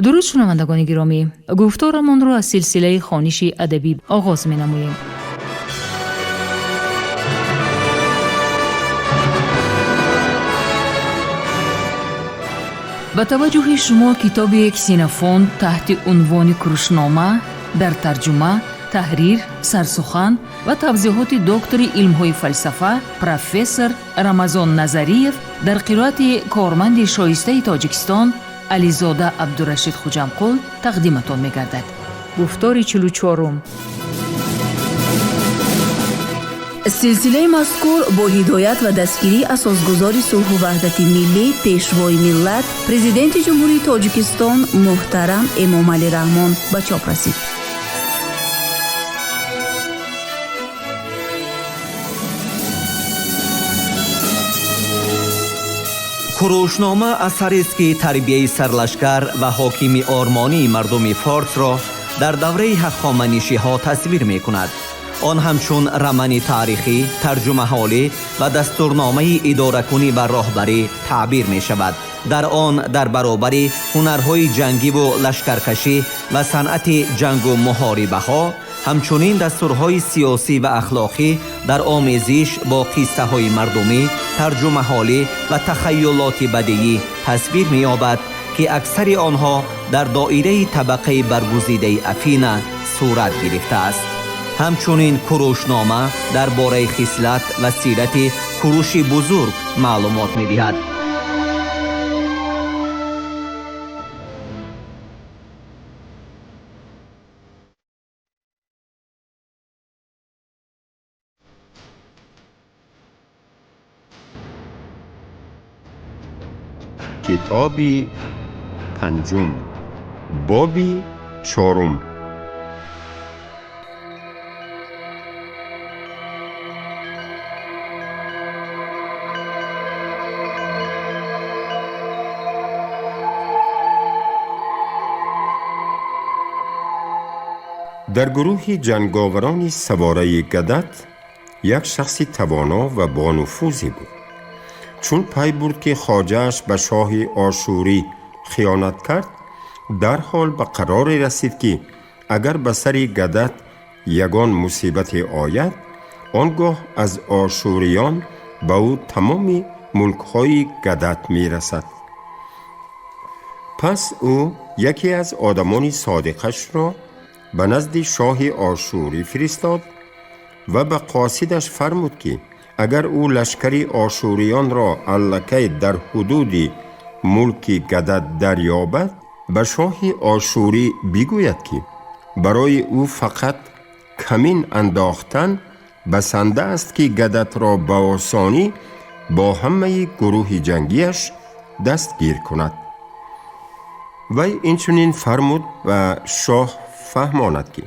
درود شنوندگان گرامی، گفتارمان را از سلسله خوانش ادبی آغاز می‌نماییم. با توجه شما کتاب کسینوفون تحت عنوان کروشنامه در ترجمه، تحریر، سرسخن و توضیحات دکتر علم‌های فلسفه پروفسور رمضان نظریف در قرائت کارمند شایسته تاجیکستان علیزاده عبدالرشید خوجمقل تقدیمتان می‌گردد. گفتار 44. سلسله مذکور با هدایت و دستگیری اساسگزار صلح و وحدت ملی پیشوای ملت پرزیدنت جمهوری تاجیکستان محترم امامعلی رحمان به چاپ رسید. کروشنامه اثری است که تربیه سرلشکر و حاکم آرمانی مردم فارس را در دوره هخامنشی‌ها تصویر می‌کند. آن همچون رمانی تاریخی، ترجمه حالی و دستورنامه اداره‌کنی و راهبری تعبیر می‌شود. در آن در برابر هنرهای جنگی و لشکرکشی و صنعت جنگ و محاربه‌ها، همچنین دستورهای سیاسی و اخلاقی در آمیزش با قصه‌های مردمی، ترجمه حالی و تخیلات بدیعی تصویر می‌یابد که اکثر آنها در دایره طبقه برگزیده افینه صورت گرفته است. همچنین کروشنامه درباره خصلت و سیرت کوروش بزرگ معلومات می‌دهد. کتابی پنجم، بابی چهارم. در گروه جنگاوران سواره گدت یک شخصی توانا و با نفوذی بود. چون پی برد که خواجه‌اش به شاه آشوری خیانت کرد، در حال به قرار رسید که اگر به سر گدت یگان مصیبت آید، آنگاه از آشوریان به او تمام ملک‌های گدت می رسد. پس او یکی از آدمان صادقش را به نزد شاه آشوری فرستاد و به قاصدش فرمود که اگر او لشکری آشوریان را الکی در حدود ملک گدت دریابد، به شاه آشوری بگوید که برای او فقط کمین انداختن بسنده است که گدت را به آسانی با همه گروه جنگیش دستگیر کند. وی اینچنین فرمود و شاه فهماند که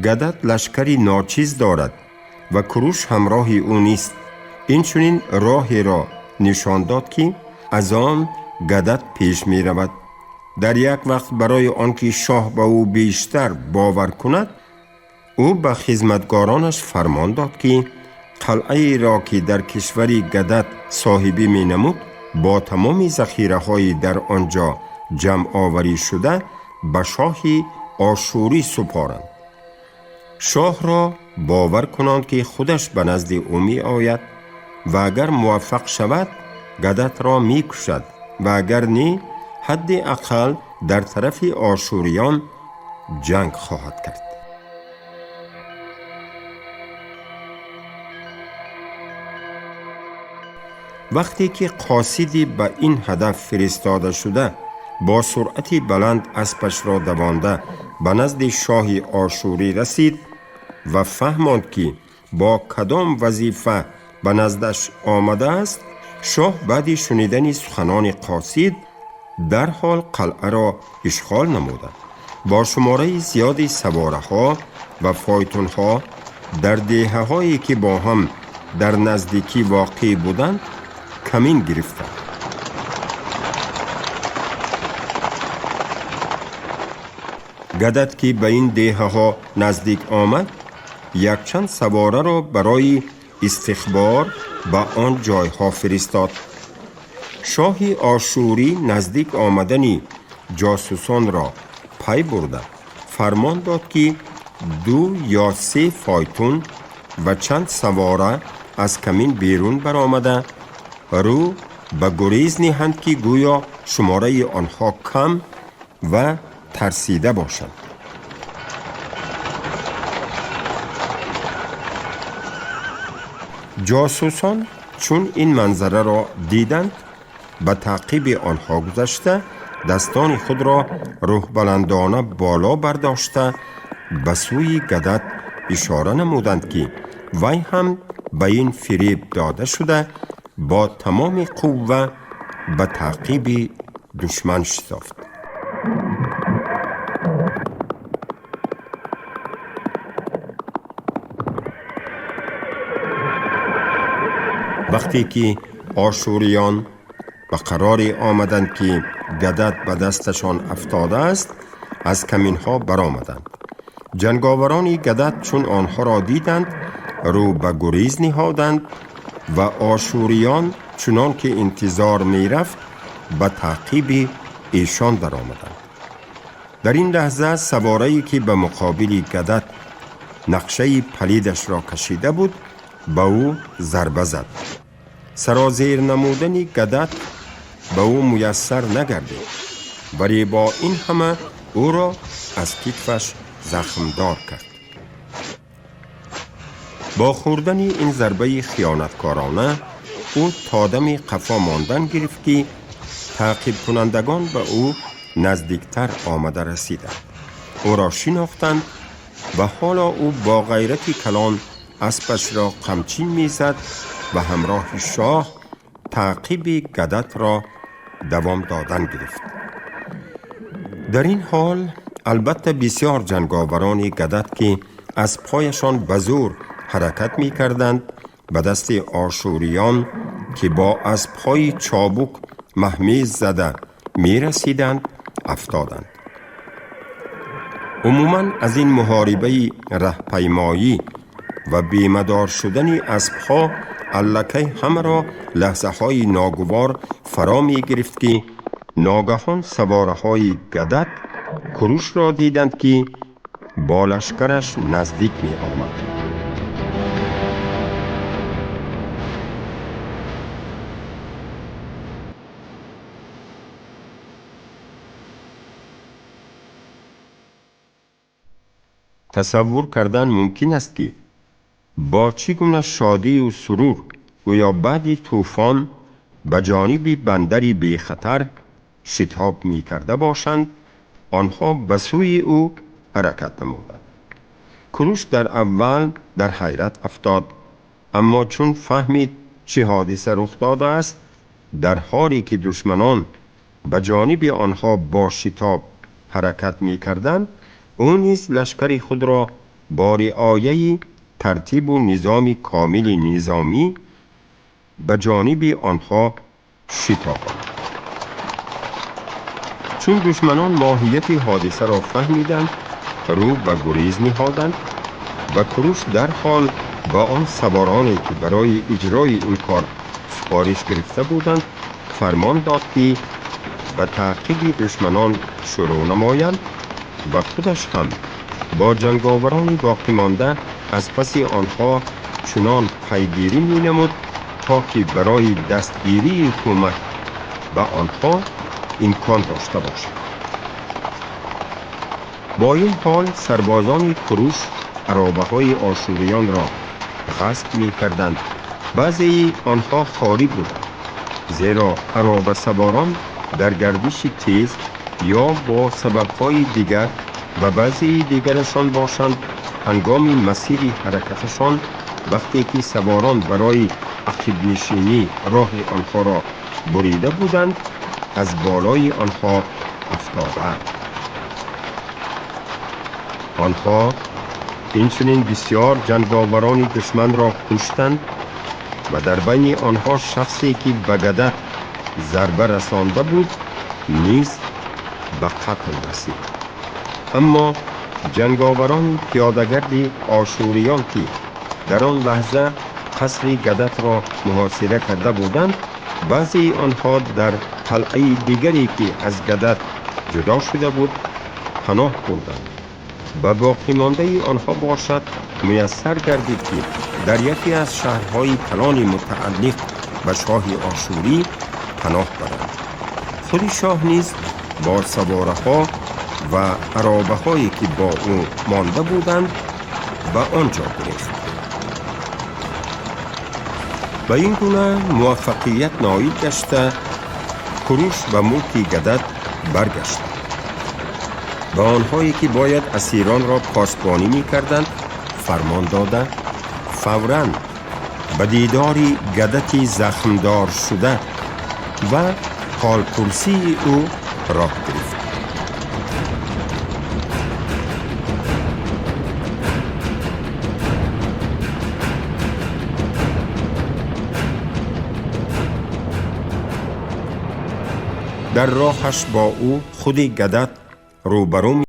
گدت لشکری ناچیز دارد و کوروش همراه او نیست. اینچنین راهی را نشان داد که از آن گدت پیش می رود. در یک وقت برای آنکه شاه به او بیشتر باور کند، او به خدمتگارانش فرمان داد که قلعه را که در کشور گدت صاحبی می نمود با تمام ذخیره های در آنجا جمع آوری شده به شاه آشوری سپارند. شاه را باور کنند که خودش به نزد او می آید و اگر موفق شود گدت را می کشد و اگر نه حد اقل در طرف آشوریان جنگ خواهد کرد. وقتی که قاصدی به این هدف فرستاده شده با سرعت بلند اسبش را دوانده به نزد شاه آشوری رسید و فهماند که با کدام وظیفه به نزدش آمده است، شاه بعد شنیدن سخنان قاصد در حال قلعه را اشغال نموده. با شماره زیادی سواره ها و فایتون ها در دیهه هایی که با هم در نزدیکی واقع بودند کمین گرفتند. گدت که به این دیهه ها نزدیک آمد، یک چند سواره را برای استخبار به آن جایها فرستاد. شاه آشوری نزدیک آمدن جاسوسان را پی برده فرمان داد که 2 یا 3 فایتون و چند سواره از کمین بیرون برآمده رو به گریز نهند که گویا شماره آنها کم و ترسیده باشند. جاسوسان چون این منظره را دیدند به تعقیب آنها گذشته دستان خود را روح بلندانه بالا برداشته به سوی گدت اشاره نمودند که وی هم به این فریب داده شده با تمام قوه به تعقیب دشمن شتافت. وقتی که آشوریان به قرار آمدند که گدت به دستشان افتاده است از کمینها برآمدند. جنگاوران گدت چون آنها را دیدند رو به گریز نهادند و آشوریان چنان که انتظار می رفت به تعقیب ایشان در آمدند. در این لحظه سواره‌ای که به مقابل گدت نقشه پلیدش را کشیده بود به او ضربه زد. سرازیر نمودن گدت به او میسر نگردید ولی با این همه او را از کتفش زخمدار کرد. با خوردن این ضربه خیانتکارانه او تا دم قفا ماندن گرفت که تعقیب کنندگان به او نزدیکتر آمده رسیدند. او را شناختند و حالا او با غیرت کلان اسبش را قمچین میزد و همراه شاه تعقیب گدت را دوام دادن گرفت. در این حال البته بسیار جنگاوران گدت که از پایشان به زور حرکت می کردند به دست آشوریان که با از پای چابک مهمیز زده می رسیدند افتادند. عموماً از این محاربه رهپیمایی و بیمدار شدن اسبها الکی همه را لحظه های ناگوار فرا می گرفت که ناگهان سواره های گدت کروش را دیدند که با لشکرش نزدیک می آمد. تصور کردن ممکن است که با چگونه شادی و سرور گویا بعد طوفان به جانب بندری بی خطر شتاب می کرده باشند آنها به سوی او حرکت نمودند. کروش در اول در حیرت افتاد اما چون فهمید چه حادثه رخ داده است در حالی که دشمنان به جانب آنها با شتاب حرکت می کردند او نیز لشکر خود را با رعایت ترتیب و نظام کامل نظامی به جانب آنها شتاباند. چون دشمنان ماهیت حادثه را فهمیدند رو به گریز نهادند و کروش در حال با آن سوارانی که برای اجرای این کار سفارش گرفته بودند فرمان داد که به تعقیب دشمنان شروع نمایند و خودش هم با جنگاوران باقی مانده از پس آنها چنان پیگیری می نمود تا که برای دستگیری کمک به آنها امکان داشته باشد. با این حال سربازان کروش عرابه های آشوریان را غصب می کردند. بعضی آنها خالی بود زیرا عرابه سواران در گردش تیز یا با سبب‌های دیگر و بعضی دیگرشان باشند هنگام مسیر حرکتشان وقتی که سواران برای عقب نشینی راه آنها را بریده بودند از بالای آنها افتادند. آنها اینچنین بسیار جنگاوران دشمن را کشتند و در بین آنها شخصی که به گدت ضربه رسانده بود نیز به قتل رسید. اما جنگاوران پیاده‌گرد آشوریان که در آن لحظه قصر گدت را محاصره کرده بودند بعضی آنها در قلعه دیگری که از گدت جدا شده بود پناه بردند و باقی مانده آنها باشد میسر گردید که در یکی از شهرهای کلان متعلق به شاه آشوری پناه برند. خود شاه نیز با سواره ها و عرابه هایی که با او مانده بودند به آنجا گریخت. و این گونه موفقیت نایل گشته کوروش به ملک گدد برگشت. به آنهایی که باید اسیران را پاسبانی می کردند فرمان داده فوراً به دیدار گدتی زخمدار شده و حالپرسی او راه گرفت. در راهش با او خود گدت روبرو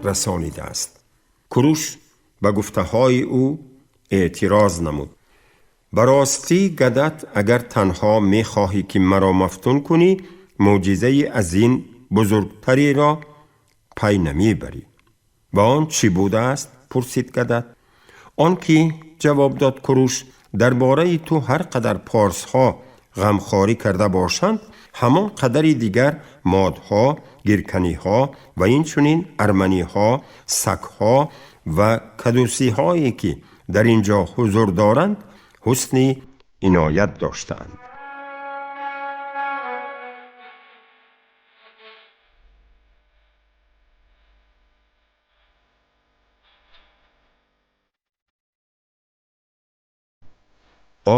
رسانیده است. کوروش به گفته های او اعتراض نمود. براستی گدت اگر تنها می خواهی که مرا مفتون کنی معجزه از این بزرگتری را پی نمی بری. و آن چی بوده است؟ پرسید گدت. آن که جواب داد کوروش درباره تو هر قدر پارس ها غمخواری کرده باشند همان قدری دیگر مادها، گیرکنی ها و این چنین ارمنی ها، سک ها و کدوسی هایی که در اینجا حضور دارند حسن عنایت داشتند.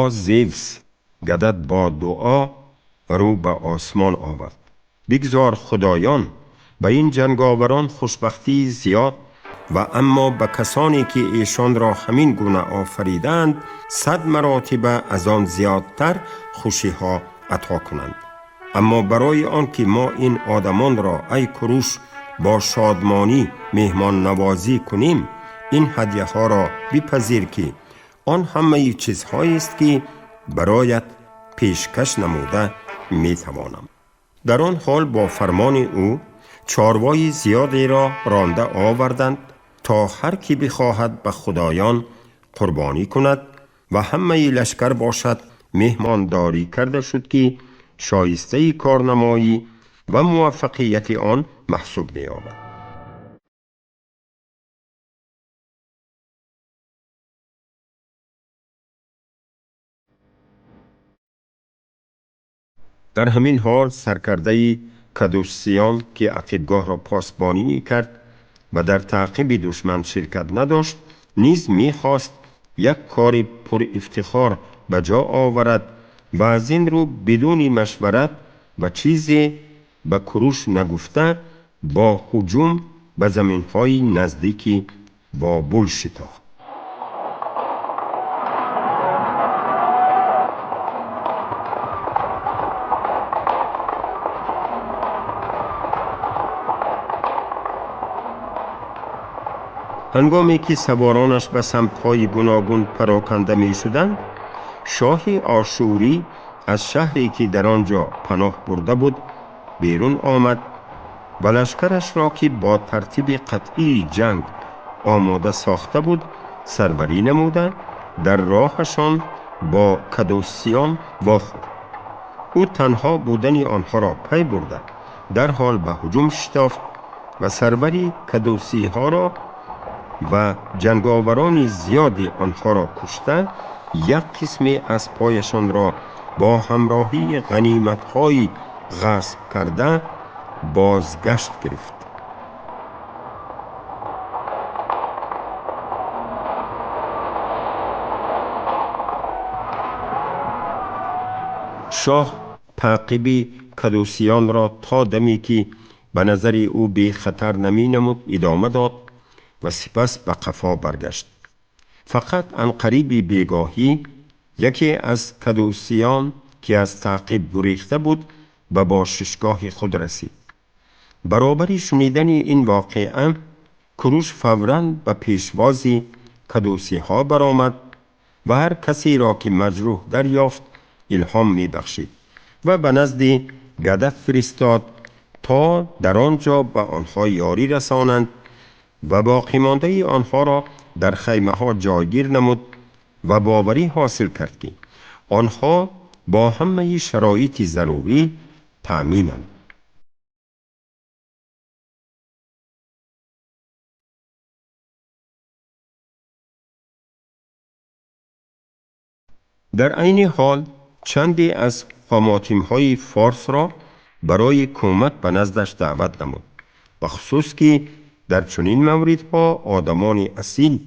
زیوس گدت با دعا رو به آسمان آورد. بگذار خدایان به این جنگاوران خوشبختی زیاد و اما به کسانی که ایشان را همین گونه آفریدند 100 مراتب از آن زیادتر خوشی ها عطا کنند. اما برای آن که ما این آدمان را ای کوروش با شادمانی مهمان نوازی کنیم این هدیه ها را بپذیر که آن همه چیزهایی است که برایت پیشکش نموده می توانم. در آن حال با فرمان او چاروای زیادی را رانده آوردند تا هر کی بخواهد به خدایان قربانی کند و همه لشکر باشد مهمانداری کرده شد که شایسته کارنمایی و موفقیت آن محسوب می آمد. در همین حال سرکرده کدوسیان که عقیدگاه را پاسبانی می کرد و در تعقیب دشمن شرکت نداشت نیز می خواست یک کار پر افتخار به جا آورد و از این رو بدون مشورت و چیزی به کوروش نگفته با هجوم به زمینهای نزدیکی بابل شتافت. هنگامی که سوارانش به سمت‌های گوناگون پراکنده می شدند، شاه آشوری از شهری که در آنجا پناه برده بود بیرون آمد و لشکرش را که با ترتیب قطعی جنگ آماده ساخته بود سربری نموده در راهشان با کدوسیان واخورد. او تنها بودن آنها را پی برده در حال به هجوم شتافت و سربری کدوسی ها را و جنگاوران زیادی آنها را کشته، یک قسم از پایشان را با همراهی غنیمت‌های غصب کرده بازگشت گرفت. شاه تعقیب کدوسیان را تا دمی که به نظر او بی خطر نمی نمود ادامه داد و سپس به قفا برگشت. فقط عنقریب بیگاهی یکی از کدوسیان که از تعقیب گریخته بود به باششگاه خود رسید. برابر شنیدن این واقعه کوروش فوراً به پیشوازی کدوسی ها برآمد و هر کسی را که مجروح دریافت الهام می بخشید و به نزد گدف فرستاد تا در آنجا به آنها یاری رسانند و باقی مانده آنها را در خیمه ها جایگیر نمود و باوری حاصل کرد که آنها با همه شرایط ضروری تأمینند. در عین حال چندی از خاماتیم‌های فارس را برای کمک به نزدش دعوت نمود، بخصوص که در چنین موردها آدمان اصیل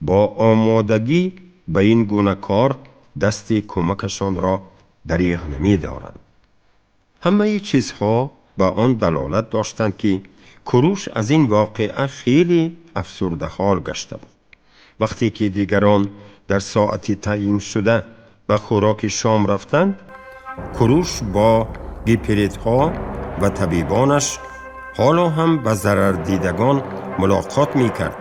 با آمادگی به این گونه کار دست کمکشان را دریغ نمی دارند. همه چیزها به آن دلالت داشتند که کوروش از این واقعه خیلی افسرده حال گشته بود. وقتی که دیگران در ساعتی تعیین شده به خوراک شام رفتند، کوروش با گیپریت‌ها و طبیبانش حالا هم به ضرر دیدگان ملاقات می کرد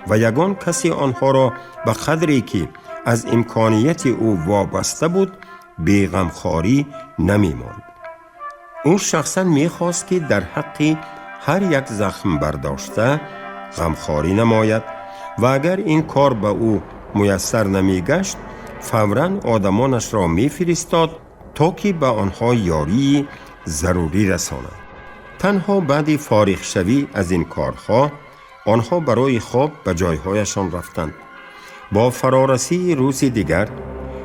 و یگان کسی آنها را به قدری که از امکانیت او وابسته بود بیغمخواری نمی ماند. او شخصا می خواست که در حق هر یک زخم برداشته غمخواری نماید و اگر این کار به او میسر نمی گشت فوراً آدمانش را می فرستاد تا که به آنها یاری ضروری رساند. تنها بعد فارغ شوی از این کارها آنها برای خواب به جایهایشان رفتند. با فرارسی روز دیگر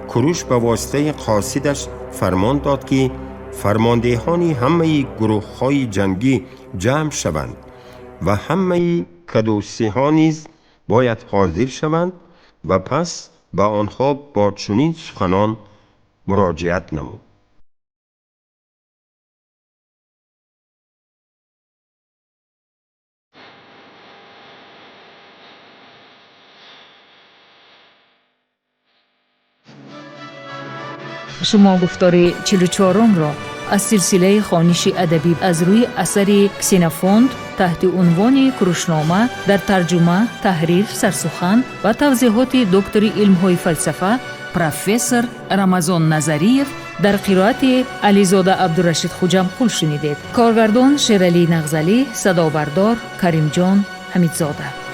کوروش به واسطه قاصدش فرمان داد که فرماندهان همه گروه‌های جنگی جمع شوند و همه کدوسی ها نیز باید حاضر شوند و پس به آنها با چنین سخنان مراجعت نمود. شما گفتار 44 را از سلسله خوانش ادبی از روی اثر کسینافوند تحت عنوان کروشنامه در ترجمه، تحریر، سرسخن و توضیحات دکتر علم‌های فلسفه پروفسور رمضان نظریف در قرائت علیزاده عبدالرشید خوجمقل شنیدید. کارگردان شیرعلی نغزلی، صدابردار کریم جان حمیدزاده.